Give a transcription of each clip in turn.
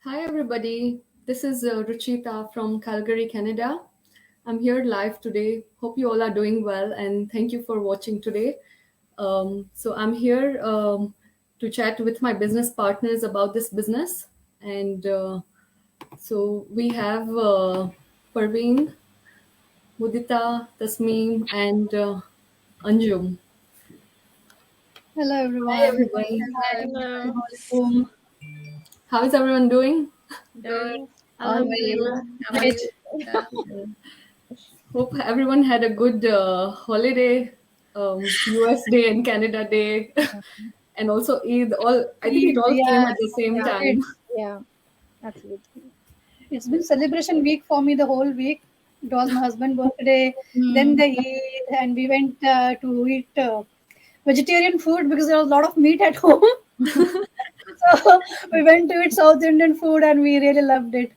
Hi, everybody. This is Ruchita from Calgary, Canada. I'm here live today. Hope you all are doing well, and thank you for watching today. I'm here to chat with my business partners about this business. And we have Parveen, Mudita, Tasmeem, and Anjum. Hello Hi, everyone. everybody. Hi. Hello. Assalamualaikum. How is everyone doing? Good. All Alhamdulillah. good. How are Great. you? Yeah. Hope everyone had a good holiday, US Day and Canada Day, and also Eid. All I think it Eid, all came yeah, at the same yeah, time. it's yeah, absolutely. It's been celebration week for me the whole week. It was my husband's birthday, then Hmm. the Eid, and we went to eat vegetarian food because there was a lot of meat at home. So we went to eat South Indian food and we really loved it.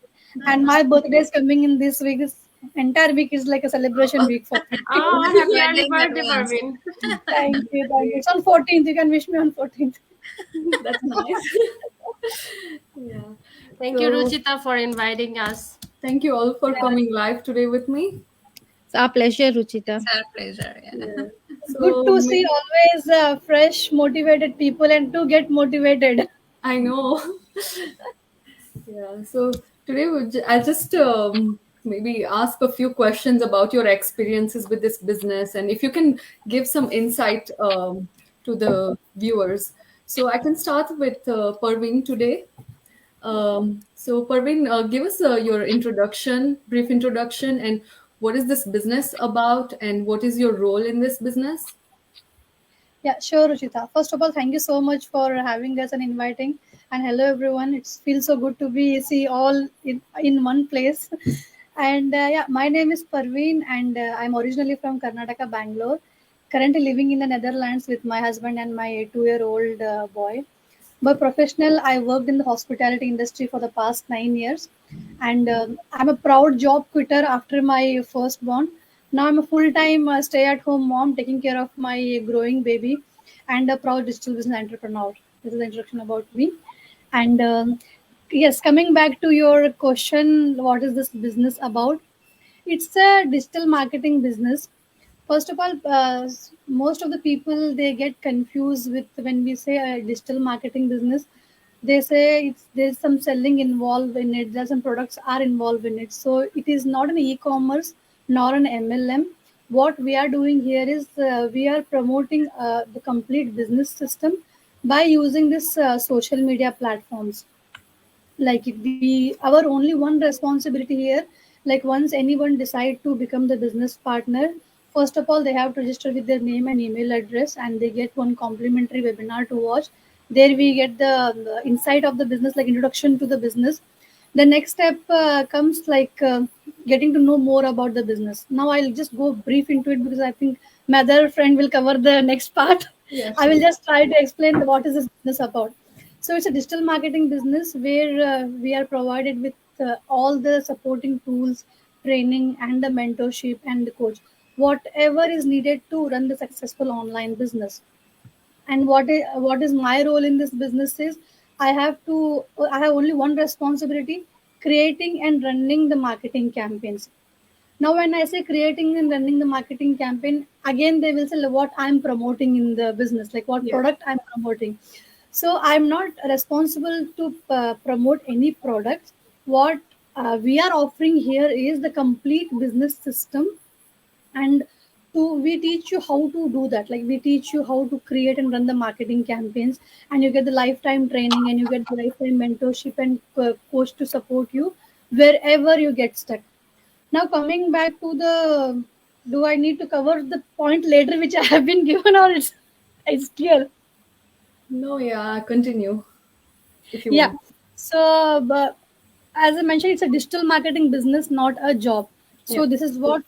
And my birthday is coming in this week. This entire week is like a celebration week for me. Oh, Oh, happy early Birthday in birthday, advance. Parveen. Thank you, thank you. It's on 14th. You can wish me on 14th. that's nice. Yeah. Thank you, So Ruchita, for inviting us. thank you all for coming live today with me. It's our pleasure, Ruchita. It's our pleasure. Yeah. Yeah. Good So to see always fresh, motivated people and to get motivated. I know. Yeah. So today I'll just maybe ask a few questions about your experiences with this business, and if you can give some insight to the viewers. So I can start with Parveen today. Parveen, give us your introduction, brief introduction, and what is this business about, and what is your role in this business? Yeah, sure, Ruchita. First of all, thank you so much for having us and inviting. And hello, everyone. It feels so good to be see all in one place. And yeah, my name is Parveen, and I'm originally from Karnataka, Bangalore. Currently living in the Netherlands with my husband and my 2-year-old boy. By professional, I worked in the hospitality industry for the past 9 years, and I'm a proud job quitter after my firstborn. Now I'm a full-time stay-at-home mom, taking care of my growing baby, and a proud digital business entrepreneur. This is the introduction about me. And yes, coming back to your question, what is this business about? It's a digital marketing business. First of all, most of the people they get confused with when we say a digital marketing business. They say there's some selling involved in it. There's some products are involved in it. So it is not an e-commerce nor an MLM. What we are doing here is we are promoting the complete business system by using this social media platforms. Like we our only one responsibility here, like once anyone decide to become the business partner, first of all they have to register with their name and email address, and they get one complimentary webinar to watch. There we get the insight of the business, like introduction to the business. The next step comes like getting to know more about the business. Now I'll just go brief into it because I think my other friend will cover the next part. Yeah, I will sure. just try to explain what is this business about. So it's a digital marketing business where we are provided with all the supporting tools, training, and the mentorship and the coach, whatever is needed to run the successful online business. And what is my role in this business is I have only one responsibility: creating and running the marketing campaigns. Now, when I say creating and running the marketing campaign, again they will say what I'm promoting in the business, like what Yeah. product I'm promoting. So I'm not responsible to promote any product. What we are offering here is the complete business system, and we teach you how to do that. Like we teach you how to create and run the marketing campaigns, and you get the lifetime training, and you get the lifetime mentorship and coach to support you wherever you get stuck. Now coming back to the, do I need to cover the point later which I have been given, or it's clear? No, yeah, continue if you Yeah. want. So, but as I mentioned, it's a digital marketing business, not a job. Yeah. So this is what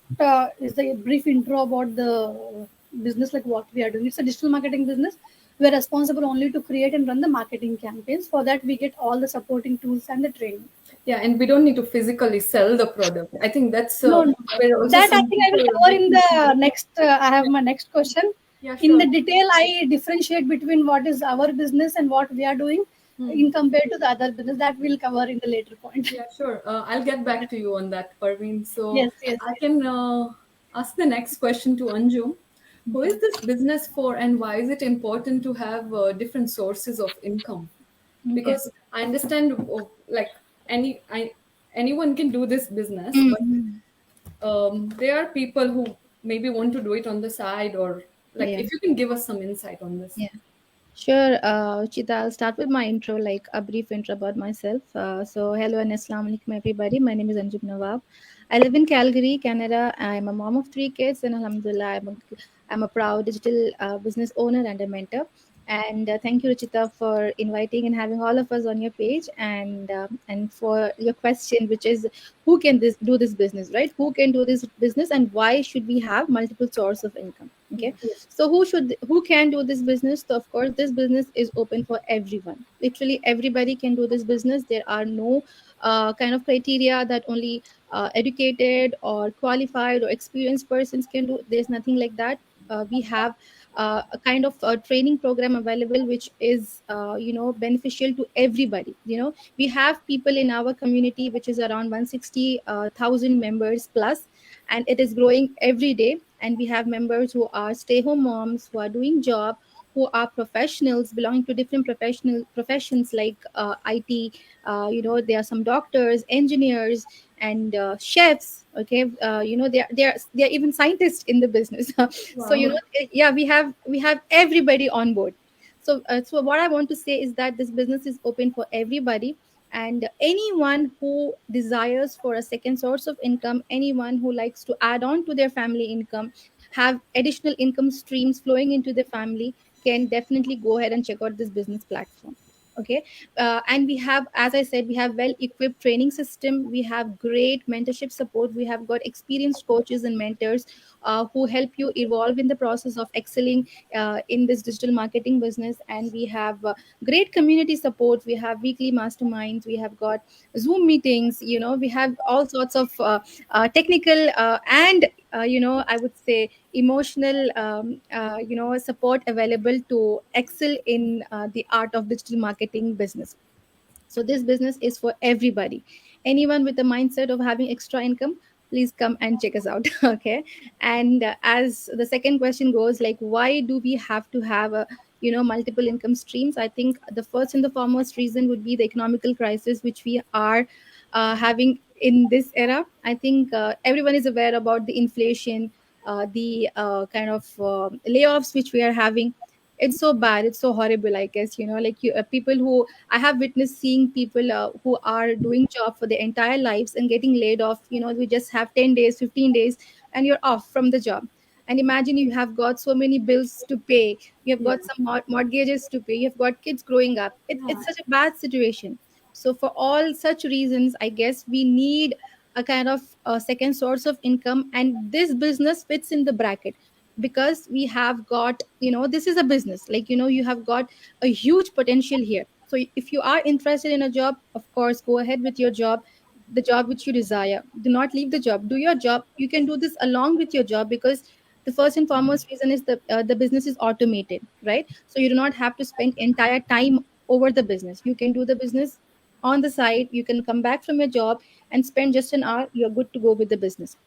is the brief intro about the business, like what we are doing. It's a digital marketing business. We're responsible only to create and run the marketing campaigns. For that, we get all the supporting tools and the training. Yeah, and we don't need to physically sell the product. I think that's No, no. where also That I some think I will people cover get in the confused. next. I have my next question. Yeah, In sure. the detail, I differentiate between what is our business and what we are doing. in compared to the other business that we'll cover in the later point. Yeah, sure. I'll get back to you on that, Parveen. So Yes, yes, I yes. can ask the next question to Anjum. Who is this business for, and why is it important to have different sources of income? Okay. Because I understand, like anyone can do this business, but Mhm. there are people who maybe want to do it on the side, or like Yeah. if you can give us some insight on this. Yeah. Sure, Chita, I'll start with my intro, like a brief intro about myself. So, hello and assalamu alaikum, everybody. My name is Anjum Nawab. I live in Calgary, Canada. I'm a mom of three kids, and Alhamdulillah, I'm a proud digital business owner and a mentor. And thank you, Ruchita, for inviting and having all of us on your page, and for your question, which is who can do this business, right? Who can do this business, and why should we have multiple source of income? Okay, Yes. so who can do this business? So of course this business is open for everyone. Literally everybody can do this business. There are no kind of criteria that only educated or qualified or experienced persons can do. There's nothing like that. We have a kind of a training program available which is beneficial to everybody. We have people in our community which is around 160,000 members plus, and it is growing every day. And we have members who are stay home moms, who are doing job, who are professionals belonging to different professional professions like IT. There are some doctors, engineers, and chefs. Okay, they are even scientists in the business. So Wow. yeah, we have everybody on board. So what I want to say is that this business is open for everybody, and anyone who desires for a second source of income, anyone who likes to add on to their family income, have additional income streams flowing into the family, can definitely go ahead and check out this business platform. Okay, and we have, as I said, we have well equipped training system, we have great mentorship support, we have got experienced coaches and mentors who help you evolve in the process of excelling in this digital marketing business. And we have great community support, we have weekly masterminds, we have got Zoom meetings, we have all sorts of technical and I would say emotional support available to excel in the art of digital marketing business. So this business is for everybody. Anyone with the mindset of having extra income, please come and check us out. Okay. And as the second question goes, like, why do we have to have a multiple income streams? I think the first and the foremost reason would be the economical crisis which we are having in this era. I think everyone is aware about the inflation, the kind of layoffs which we are having. It's so bad, it's so horrible, I guess. Like people who I have witnessed, seeing people who are doing job for their entire lives and getting laid off. We just have 10 days, 15 days, and you're off from the job. And imagine you have got so many bills to pay. You have Yeah. got some mortgages to pay. You've got kids growing up. It's Yeah. such a bad situation. So for all such reasons, I guess we need a kind of second source of income. And this business fits in the bracket because we have got, this is a business. Like, you have got a huge potential here. So if you are interested in a job, of course, go ahead with your job, the job which you desire. Do not leave the job. Do your job. You can do this along with your job because the first and foremost reason is the business is automated, right? So you do not have to spend entire time over the business. You can do the business on the side. You can come back from your job and spend just an hour. You're good to go with the business.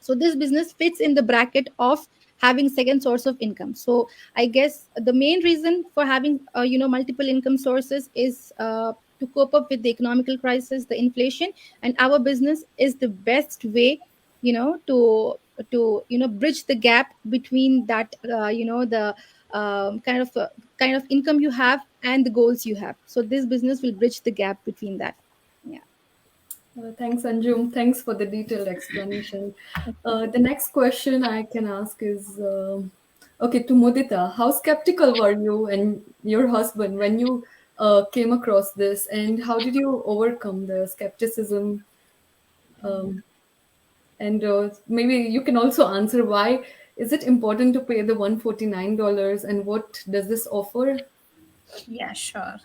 So this business fits in the bracket of having second source of income. So I guess the main reason for having multiple income sources is to cope up with the economical crisis, the inflation, and our business is the best way, to bridge the gap between that, the kind of income you have and the goals you have. So this business will bridge the gap between that. Yeah. Thanks, Anjum. Thanks for the detailed explanation. Okay. The next question I can ask is okay, to Mudita. How skeptical were you and your husband when you came across this, and how did you overcome the skepticism? Um, and maybe you can also answer why is it important to pay the $149 and what does this offer? Yeah, sure.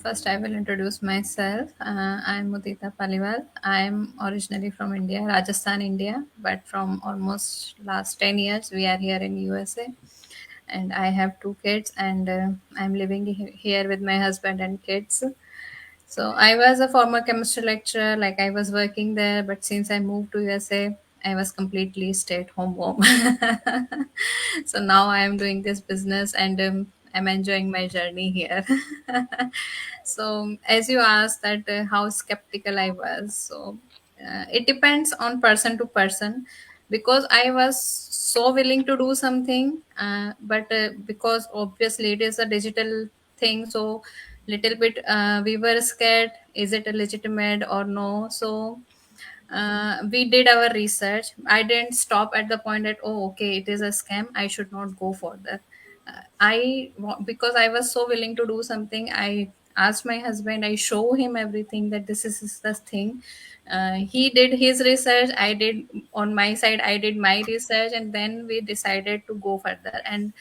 First, I will introduce myself. I'm Mudita Paliwal. I'm originally from India, Rajasthan, India, but from almost last 10 years, we are here in USA. and I have two kids, and I'm living here with my husband and kids. So I was a former chemistry lecturer, like I was working there, but since I moved to USA, I was completely stay-at-home mom. So now I am doing this business, and I'm enjoying my journey here. So as you asked that how skeptical I was, so it depends on person to person, because I was so willing to do something, but because obviously it is a digital thing, so little bit we were scared, is it a legitimate or no. So we did our research. I didn't stop at the point that, oh, okay, it is a scam, I should not go further. Because I was so willing to do something, I asked my husband, I show him everything that this is the thing. He did his research, I did on my side, I did my research, and then we decided to go further. And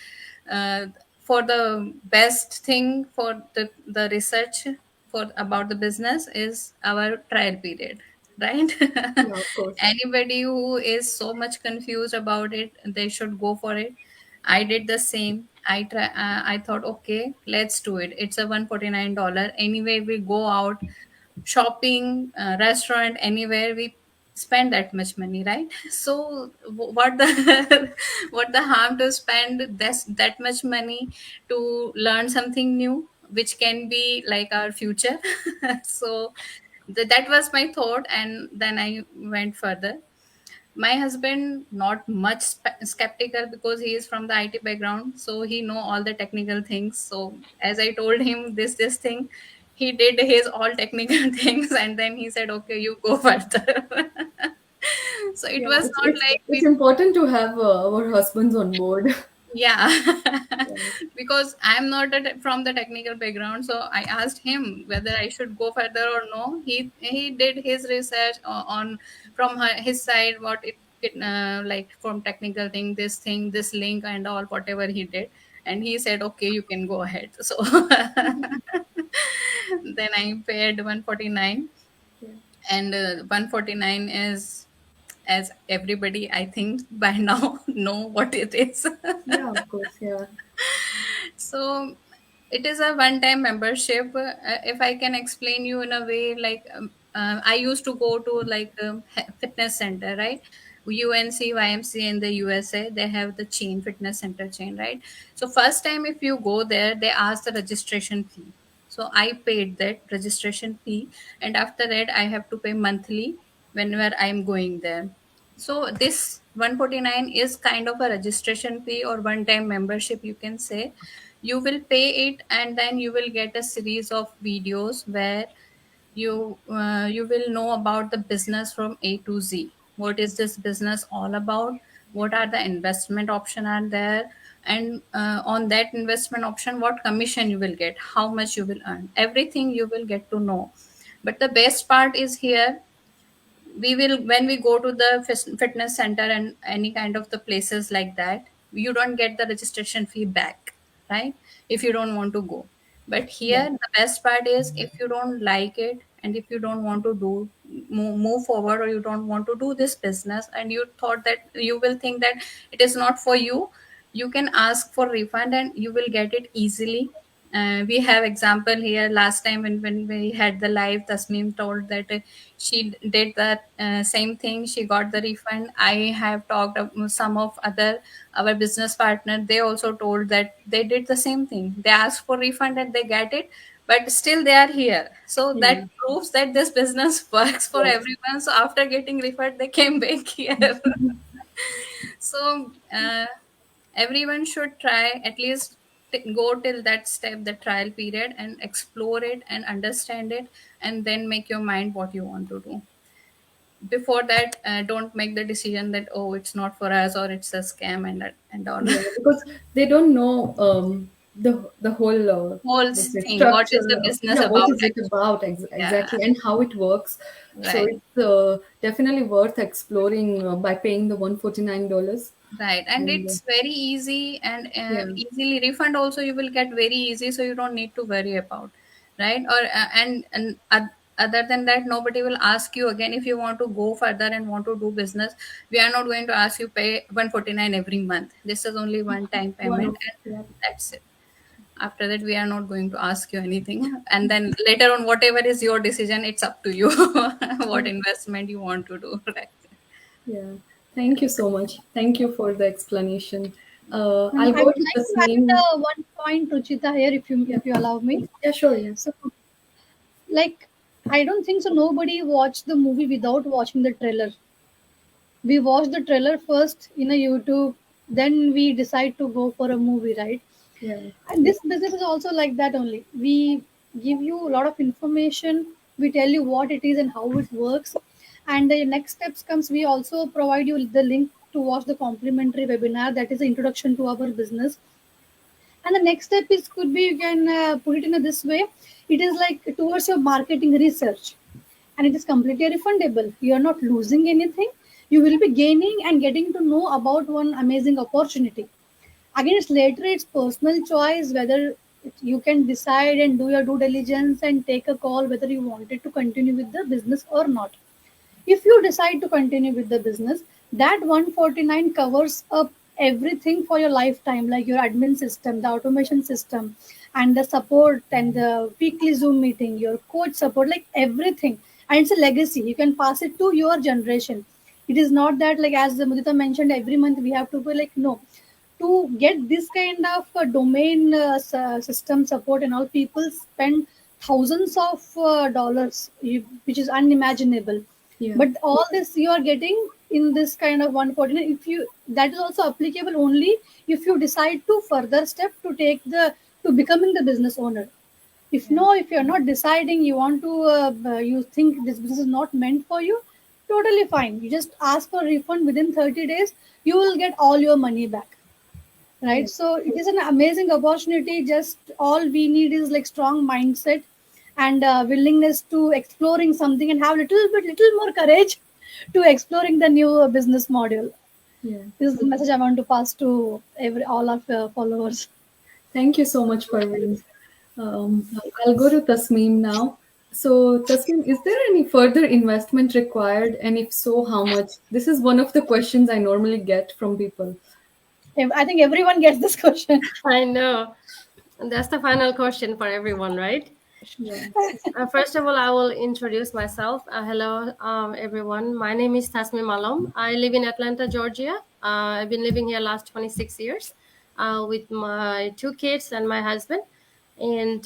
uh, for the best thing for the research for about the business is our trial period, right? Yeah, of course. Anybody who is so much confused about it, they should go for it. I did the same. I thought, okay, let's do it. It's a $149 anyway. We go out shopping, restaurant, anywhere, we spend that much money, right? So what the what the harm to spend that much money to learn something new, which can be like our future. So that was my thought, and then I went further. My husband not much skeptical, because he is from the IT background, so he know all the technical things. So as I told him this thing, he did his all technical things, and then he said, okay, you go further. So it Yeah, was it's not it's like it's we, important to have our husbands on board. yeah. Yeah. Because I'm not from the technical background, so I asked him whether I should go further or no. He did his research on from his side, what it like from technical thing, this link and all, whatever he did, and he said, okay, you can go ahead. So then I paid 149, Yeah. and 149 is, as everybody I think by now know what it is. Yeah, of course. Yeah. So it is a one-time membership. If I can explain you in a way, like I used to go to like fitness center, right? UNC, YMC in the USA, they have the chain, fitness center chain, right? So first time if you go there, they ask the registration fee. So I paid that registration fee, and after that I have to pay monthly whenever I'm going there. So this 149 is kind of a registration fee or one-time membership, you can say. You will pay it, and then you will get a series of videos where you will know about the business from A to Z. What is this business all about? What are the investment option are there? And on that investment option, what commission you will get, how much you will earn, everything you will get to know. But the best part is here, we will, when we go to the fitness center and any kind of the places like that, you don't get the registration fee back, right? If you don't want to go. But Yeah. here the best part is, if you don't like it, and if you don't want to do move forward, or you don't want to do this business, and you thought that you will think that it is not for you, you can ask for refund and you will get it easily. We have example here. Last time when we had the live, Tasneem told that she did that same thing, she got the refund. I have talked some of other our business partner, they also told that they did the same thing, they asked for refund and they get it, but still they are here. So that Yeah. proves that this business works for Yes. everyone. So after getting refund, they came back here. So everyone should try at least, go till that step, the trial period, and explore it and understand it, and then make your mind what you want to do. Before that, don't make the decision that, oh, it's not for us, or it's a scam, and all. Yeah, because they don't know the whole Whole what's it, thing, what is structure. the business Yeah, what about, is it actually. about Yeah, exactly, and how it works. So right. it's definitely worth exploring by paying the $149. Right, and And it's very easy, and yeah, easily refund also you will get very easy, so you don't need to worry about, right? Or and Other than that, nobody will ask you again if you want to go further and want to do business. We are not going to ask you pay 149 every month. This is only one time One payment, of, and yeah. that's it. After that, we are not going to ask you anything. And then later on, whatever is your decision, it's up to you what Yeah. investment you want to do. Right. Yeah. Thank you so much. Thank you for the explanation. And I'll I go would to like the to same. add one point, Ruchita, here, Yeah. if you allow me. Yeah, sure. Yeah. So, like, I don't think so. Nobody watched the movie without watching the trailer. We watch the trailer first in a YouTube, then we decide to go for a movie, right? Yeah. And this business is also like that only. We give you a lot of information, we tell you what it is and how it works, and the next steps comes, we also provide you the link to watch the complimentary webinar, that is the introduction to our business. And the next step is, could be, you can put it in a this way, it is like towards your marketing research, and it is completely refundable. You are not losing anything, you will be gaining and getting to know about one amazing opportunity. Again, it's later, it's personal choice whether you can decide and do your due diligence and take a call whether you wanted to continue with the business or not. If you decide to continue with the business, that 149 covers up everything for your lifetime, like your admin system, the automation system, and the support and the weekly Zoom meeting, your coach support, like everything. And it's a legacy. You can pass it to your generation. It is not that, like as Mudita mentioned, every month we have to be like, no. To get this kind of domain system support and all, people spend thousands of dollars, which is unimaginable. Yeah. But all this you are getting in this kind of 149, if you, that is also applicable only if you decide to further step to take the, to becoming the business owner. If Yeah. no, if you're not deciding, you want to you think this business is not meant for you, totally fine, you just ask for refund within 30 days, you will get all your money back, Yeah. right? So it is an amazing opportunity. Just all we need is like strong mindset and willingness to exploring something, and have little more courage to exploring the new business model. Yeah. This is the message I want to pass to every all of followers. Thank you so much, Parveen. I'll go to Tasneem now. So, Tasneem, is there any further investment required? And if so, how much? This is one of the questions I normally get from people. I think everyone gets this question. I know. And that's the final question for everyone, right? Yeah. First of all, I will introduce myself. Hello, everyone. My name is Tasmi Malom. I live in Atlanta, Georgia. I've been living here last 26 years with my two kids and my husband. And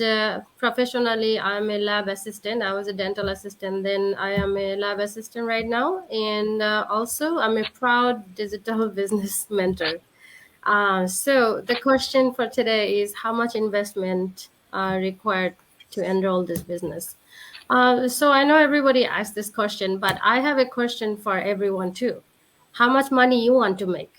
professionally, I'm a lab assistant. I was a dental assistant. Then I am a lab assistant right now. And also, I'm a proud digital business mentor. So the question for today is how much investment required to enroll this business? So I know everybody asked this question, but I have a question for everyone too. How much money you want to make?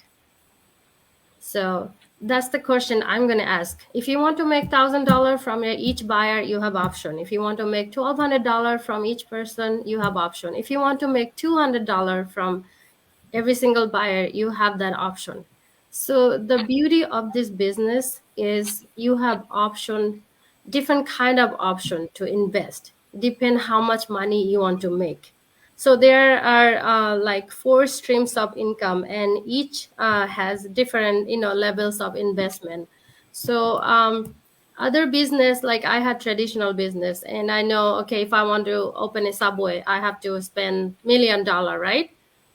So that's the question I'm going to ask. If you want to make $1,000 from each buyer, you have option. If you want to make $1,200 from each person, you have option. If you want to make $200 from every single buyer, you have that option. So the beauty of this business is you have option, different kind of option to invest, depend how much money you want to make. So there are like four streams of income, and each has different levels of investment. So other business, like I had traditional business, and I know, okay, if I want to open a Subway, I have to spend $1 million, right?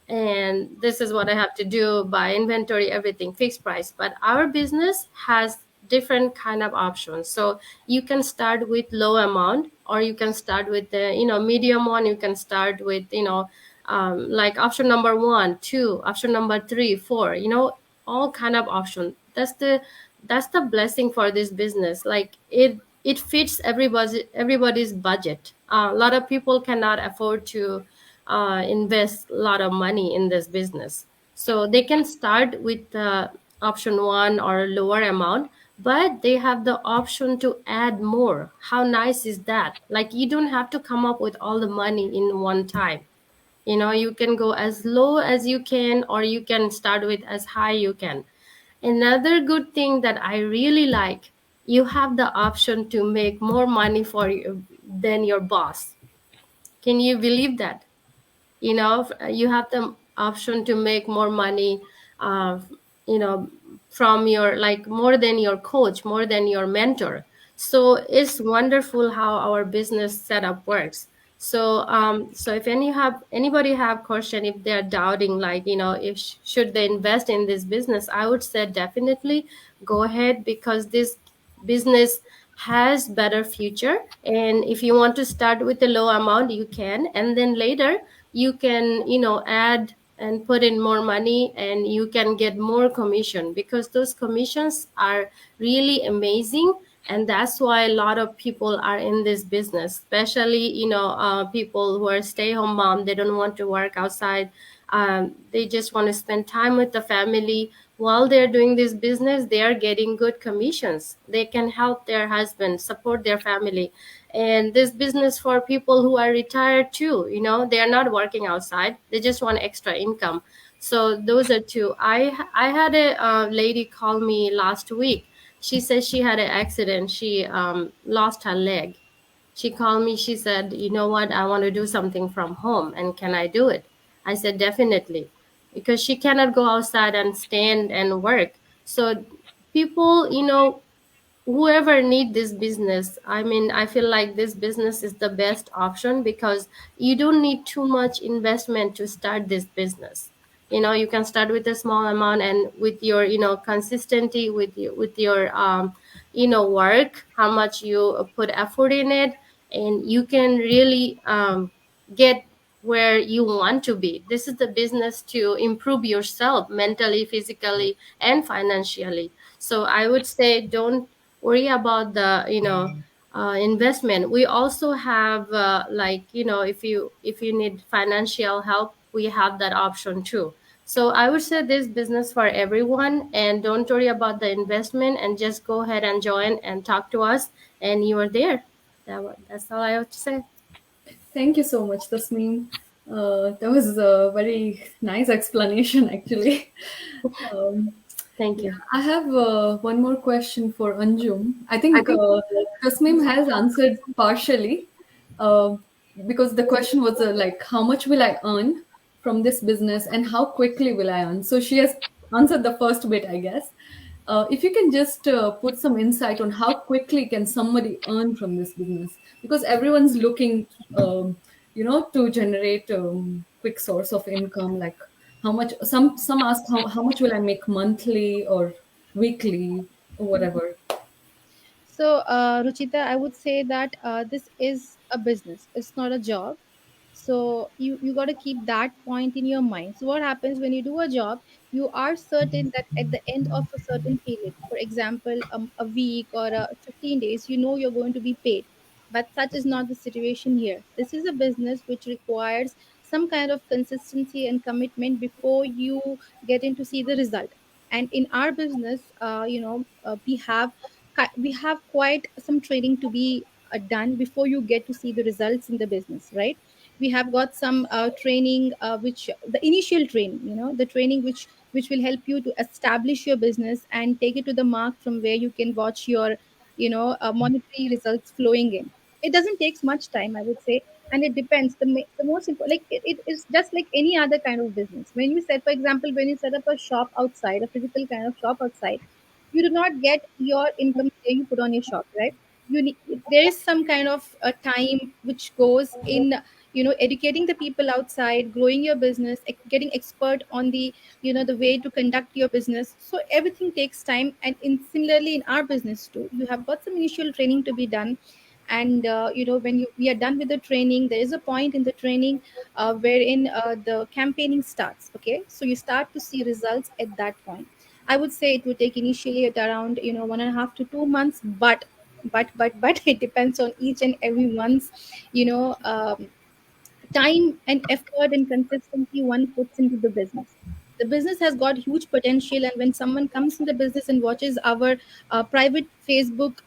And this is what I have to do, buy inventory, everything fixed price. But our business has different kind of options. So you can start with low amount, or you can start with the medium one. You can start with like option number 1, 2, option number 3, 4, all kind of option. That's the blessing for this business. Like it fits everybody's budget. A lot of people cannot afford to invest a lot of money in this business. So they can start with option 1 or lower amount, but they have the option to add more. How nice is that? Like you don't have to come up with all the money in one time. You can go as low as you can, or you can start with as high you can. Another good thing that I really like, you have the option to make more money for you than your boss. Can you believe that? You have the option to make more money, uh, you know from your, like, more than your coach, more than your mentor. So it's wonderful how our business setup works. So if anybody have question, if they're doubting, like, if should they invest in this business, I would say definitely go ahead, because this business has better future. And if you want to start with a low amount, you can, and then later you can, add and put in more money, and you can get more commission, because those commissions are really amazing. And that's why a lot of people are in this business, especially, people who are stay-home mom. They don't want to work outside. They just want to spend time with the family. While they're doing this business, they are getting good commissions. They can help their husband, support their family. And this business for people who are retired too, they are not working outside, they just want extra income. So those are two. I had a lady call me last week. She said she had an accident. She lost her leg. She called me. She said, "You know what? I want to do something from home, and can I do it?" I said, "Definitely," because she cannot go outside and stand and work. So people, whoever need this business, I mean, I feel like this business is the best option, because you don't need too much investment to start this business. You can start with a small amount, and with your, consistency, with your work, how much you put effort in it, and you can really get where you want to be. This is the business to improve yourself mentally, physically, and financially. So I would say, don't worry about the, investment. We also have, like, if you need financial help, we have that option too. So I would say this business for everyone, and don't worry about the investment, and just go ahead and join and talk to us, and you are there. That's all I have to say. Thank you so much, Tasneem. That was a very nice explanation, actually. Um, Thank yeah, you. I have one more question for Anjum. I think Tasneem has answered partially, uh, because the question was like, how much will I earn from this business and how quickly will I earn? So she has answered the first bit, I guess. If you can just put some insight on how quickly can somebody earn from this business, because everyone's looking, to generate quick source of income, like how much. Some ask how much will I make monthly or weekly or whatever. So, Ruchita, I would say that this is a business. It's not a job. So you got to keep that point in your mind. So what happens when you do a job? You are certain that at the end of a certain period, for example, a week or 15 days, you know you're going to be paid. But such is not the situation here. This is a business which requires some kind of consistency and commitment before you get in to see the result. And in our business, we have quite some training to be done before you get to see the results in the business, right? We have got some training, which the initial training, the training which will help you to establish your business and take it to the mark from where you can watch your monetary results flowing in. It doesn't take much time, I would say. And it depends. The most important, like, it is just like any other kind of business. When you set, for example, when you set up a shop outside, a physical kind of shop outside, you do not get your income the day you put on your shop, right? There is some kind of a time which goes in, educating the people outside, growing your business, getting expert on the way to conduct your business. So everything takes time. And similarly in our business too, you have got some initial training to be done. And when we are done with the training, there is a point in the training wherein the campaigning starts. Okay, so you start to see results at that point. I would say it would take initially at around 1.5 to 2 months, but it depends on each and everyone's you know time and effort and consistency one puts into the business. The business has got huge potential, and when someone comes in the business and watches our private Facebook,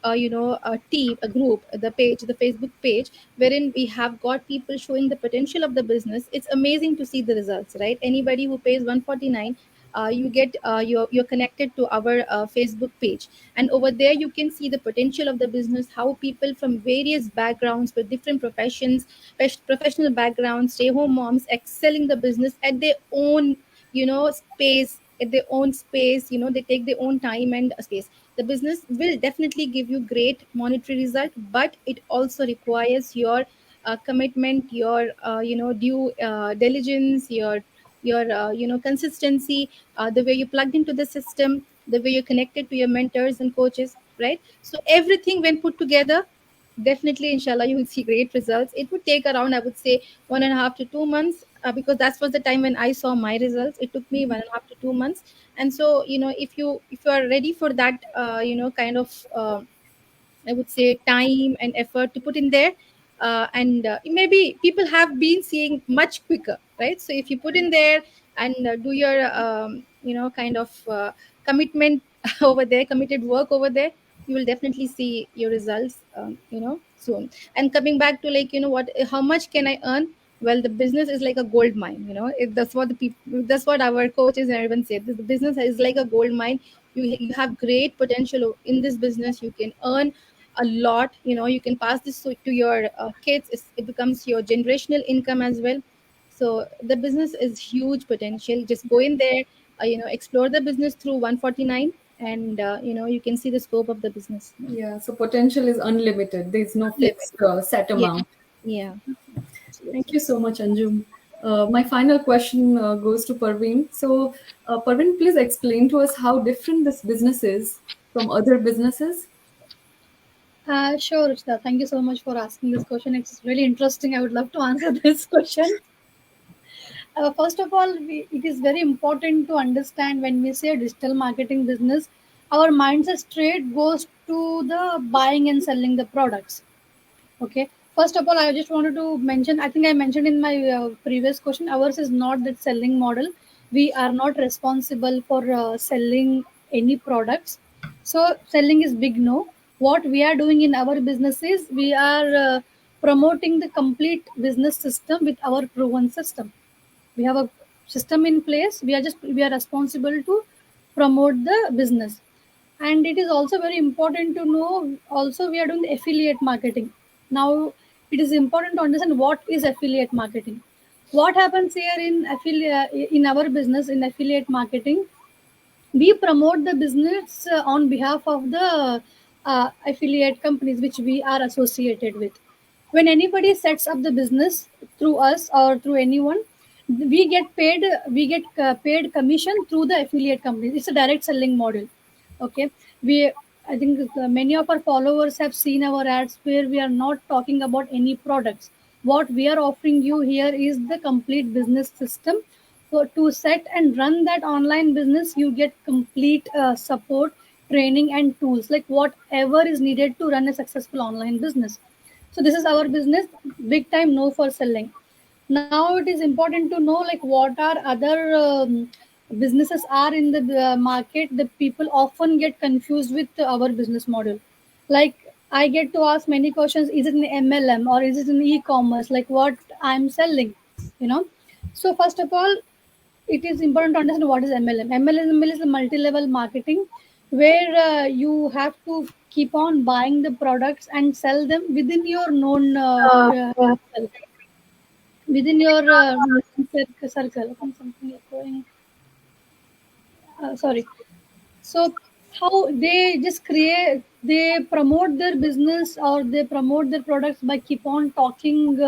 team, a group, the Facebook page, wherein we have got people showing the potential of the business, it's amazing to see the results, right? Anybody who pays 149 you get you're connected to our Facebook page, and over there you can see the potential of the business, how people from various backgrounds with different professions, professional backgrounds, stay home moms excelling the business at their own space, at their own space. They take their own time and space. The business will definitely give you great monetary result, but it also requires your commitment, your due diligence, your consistency, the way you plugged into the system, the way you're connected to your mentors and coaches, right? So everything when put together, definitely inshallah you will see great results. It would take around, I would say, 1.5 to 2 months, because that was the time when I saw my results. It took me 1.5 to 2 months. And so if you are ready for that kind of I would say time and effort to put in there, and maybe people have been seeing much quicker, right? So if you put in there and do your kind of commitment over there, committed work over there, you will definitely see your results soon. And coming back to, like, what, how much can I earn? Well, the business is like a gold mine. That's what the people, that's what our coaches and everyone say. The business is like a gold mine. You have great potential in this business. You can earn a lot. You can pass this to your kids. It becomes your generational income as well. So the business is huge potential. Just go in there, explore the business through 149, and you can see the scope of the business. Yeah, so potential is unlimited. There's no fixed set Yeah, amount. yeah, Thank absolutely. you so much, Anjum. My final question goes to Parveen. So, Parveen, please explain to us how different this business is from other businesses. Sure, Ruchita. Thank you so much for asking this question. It's really interesting. I would love to answer this question. First of all, it is very important to understand when we say digital marketing business, our mindset straight goes to the buying and selling the products. Okay. First of all, I just wanted to mention, I think I mentioned in my previous question, ours is not that selling model. We are not responsible for selling any products. So, selling is big no. What we are doing in our business is we are promoting the complete business system with our proven system. We have a system in place. We are responsible to promote the business. And it is also very important to know, also we are doing the affiliate marketing. Now it is important to understand what is affiliate marketing. What happens here in affiliate, in our business, in affiliate marketing, we promote the business on behalf of the affiliate companies which we are associated with. When anybody sets up the business through us or through anyone, we get paid commission through the affiliate companies. It's a direct selling model. Okay. we I think many of our followers have seen our ads where we are not talking about any products. What we are offering you here is the complete business system. So to set and run that online business, you get complete support, training, and tools like whatever is needed to run a successful online business. So this is our business, big time no for selling. Now it is important to know like what are other businesses are in the market. The people often get confused with our business model. Like I get to ask many questions: is it an MLM or is it an e-commerce? Like what I'm selling, you know. So first of all, it is important to understand what is MLM. MLM is a multi-level marketing where you have to keep on buying the products and sell them within your known within your circle. I think something is going. Sorry. So how they just create, they promote their business or they promote their products by keep on talking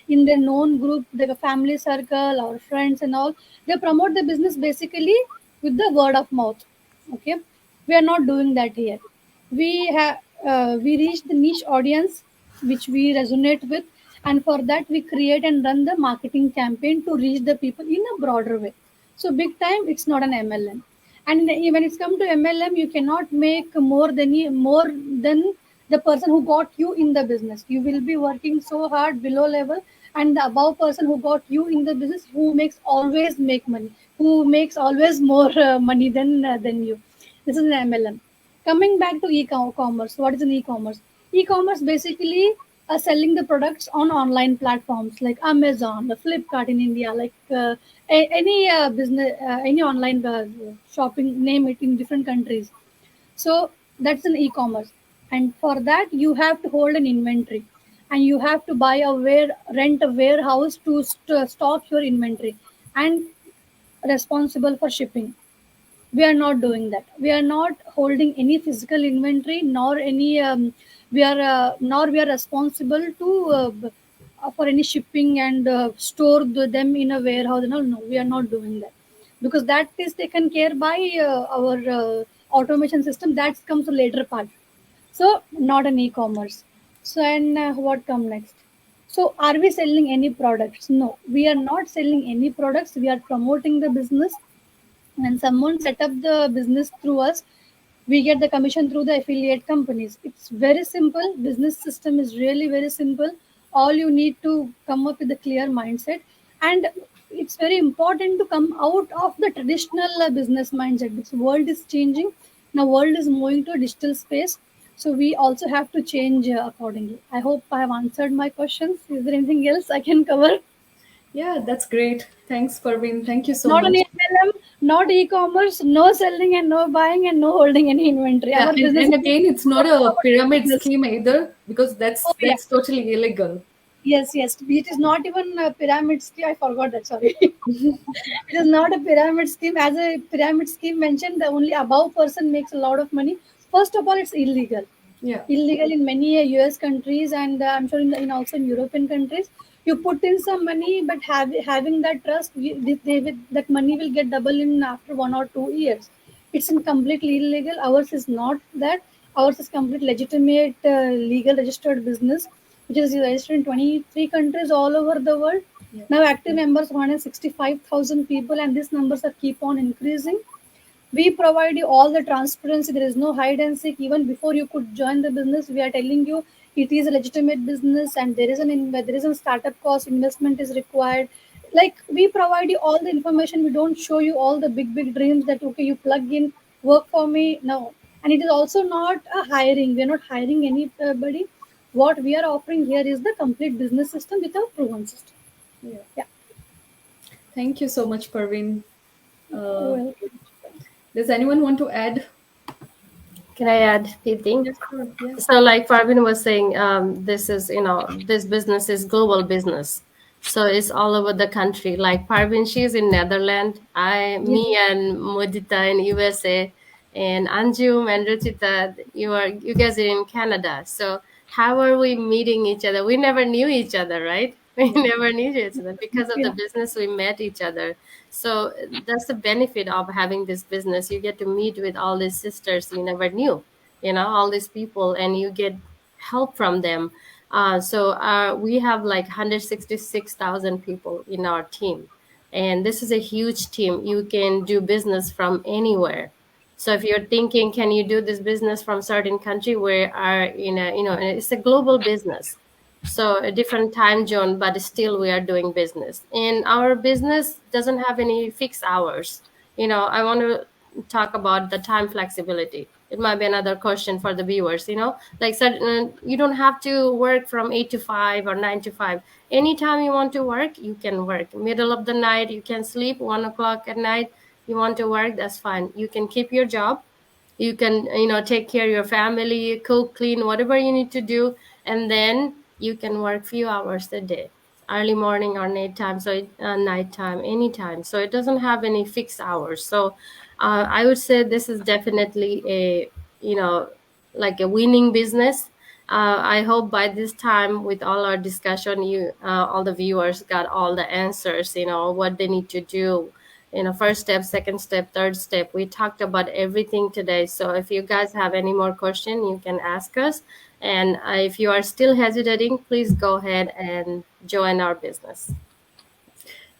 in their known group, their family circle or friends and all. They promote the business basically with the word of mouth. Okay, we are not doing that here. We reach the niche audience which we resonate with, and for that we create and run the marketing campaign to reach the people in a broader way. So big time, it's not an MLM. And when it's come to MLM, you cannot make more than the person who got you in the business. You will be working so hard below level, and the above person who got you in the business, who makes always make money, who makes always more money than you. This is an MLM. Coming back to e-commerce, what is an e-commerce? E-commerce basically selling the products on online platforms like Amazon, the Flipkart in India, like any business, any online shopping, name it, in different countries. So that's an e-commerce, and for that you have to hold an inventory, and you have to buy rent a warehouse to stock your inventory, and responsible for shipping. We are not doing that. We are not holding any physical inventory, nor any nor we are responsible to for any shipping and store them in a warehouse. No, we are not doing that, because that is taken care by our automation system. That comes to later part. So not an e-commerce. So, and what come next? So are we selling any products? No, we are not selling any products. We are promoting the business. When someone set up the business through us, we get the commission through the affiliate companies. It's very simple. Business system is really very simple. All you need to come up with a clear mindset, and it's very important to come out of the traditional business mindset, because world is changing now. World is moving to a digital space, so we also have to change accordingly. I hope I have answered my questions. Is there anything else I can cover? Yeah, that's great. Thanks, Parveen. Thank you so Not an much. MLM, not e-commerce, no selling and no buying and no holding any inventory. Yeah, Our business and is again, it's not a pyramid business. scheme either, because Oh yeah, totally illegal. yes, yes. It is not even a pyramid scheme. I forgot that. Sorry, it is not a pyramid scheme. As a pyramid scheme mentioned, the only above person makes a lot of money. First of all, it's illegal. Yeah. Illegal in many US countries, and I'm sure in also in European countries. You put in some money, but having that trust, that money will get double in after 1 or 2 years. It's in completely illegal. Ours is not that. Ours is complete legitimate, legal registered business, which is registered in 23 countries all over the world. Yeah. Now active members 165,000 people, and these numbers are keep on increasing. We provide you all the transparency. There is no hide and seek. Even before you could join the business, we are telling you it is a legitimate business, and there is a startup cost, investment is required. Like, we provide you all the information. We don't show you all the big dreams that okay, you plug in, work for me. No. And it is also not a hiring. We are not hiring anybody. What we are offering here is the complete business system with a proven system. Yeah. Yeah. Thank you so much, Parveen. Well, Does anyone want to add? Can I add anything? Yes, sure. Yeah. So like Parvin was saying, this is, this business is global business. So it's all over the country. Like Parvin, she's in Netherlands. yes, Me and Modita in USA, and Anjum and Ruchita, you guys are in Canada. So how are we meeting each other? We never knew each other, right? We never knew each other. Because of the yeah, business, we met each other. So that's the benefit of having this business. You get to meet with all these sisters you never knew, all these people, and you get help from them. We have like 166,000 people in our team, and this is a huge team. You can do business from anywhere. So if you're thinking, can you do this business from certain country, where are it's a global business. So a different time zone, but still we are doing business, and our business doesn't have any fixed hours. I want to talk about the time flexibility. It might be another question for the viewers. Like you don't have to work from 8 to 5 or 9 to 5. Anytime you want to work, you can work. Middle of the night, you can sleep. 1 o'clock at night, you want to work, that's fine. You can keep your job. You can take care of your family, cook, clean, whatever you need to do, and then you can work few hours a day, early morning or nighttime. Nighttime, anytime. So it doesn't have any fixed hours. So I would say this is definitely a like a winning business. I hope by this time, with all our discussion, all the viewers got all the answers, what they need to do, first step, second step, third step. We talked about everything today. So if you guys have any more question, you can ask us. And if you are still hesitating, please go ahead and join our business.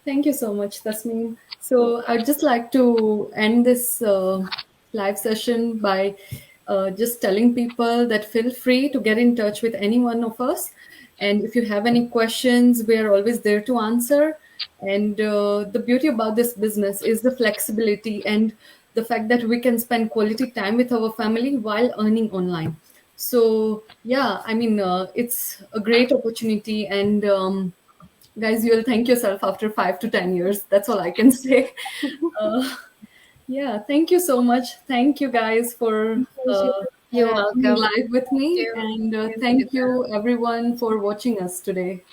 Thank you so much, Tasneem. So I'd just like to end this live session by just telling people that feel free to get in touch with any one of us. And if you have any questions, we are always there to answer. And the beauty about this business is the flexibility and the fact that we can spend quality time with our family while earning online. So yeah, I mean, it's a great opportunity, and guys, you will thank yourself after 5 to 10 years. That's all I can say. Uh, yeah, thank you so much. Thank you guys for You're being welcome. live with Thank me, you. and Yes, thank Ruchita. you everyone for watching us today.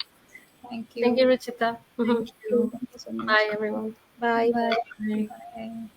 Thank Thank you, you. Ruchita. Thank you. Thank you so much. Bye, everyone. Bye. Bye. Bye.